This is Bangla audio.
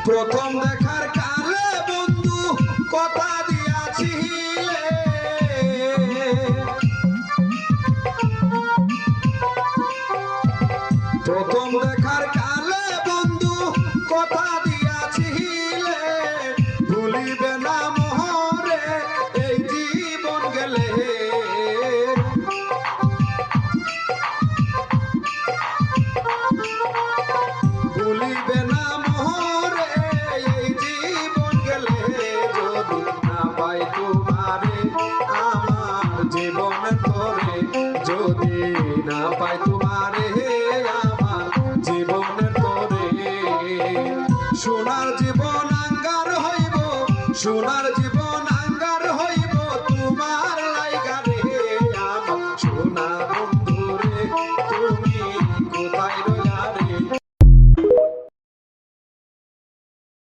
প্রথম দেখার কালে বন্ধু কথা দিয়াছিলে, প্রথম দেখার কালে বন্ধু কথা দিয়াছিলে, ভুলিবে না মোহরে এই জীবন গেলে। ভুলিবে না মোহরে এই জীবন গেলে, যদি না পাই তোমারে আমার জীবন তোরে, যদি না পাই তোমারে আমার জীবন তোরে। সোনার জীবন আঙ্গার হইব, সোনার জীবন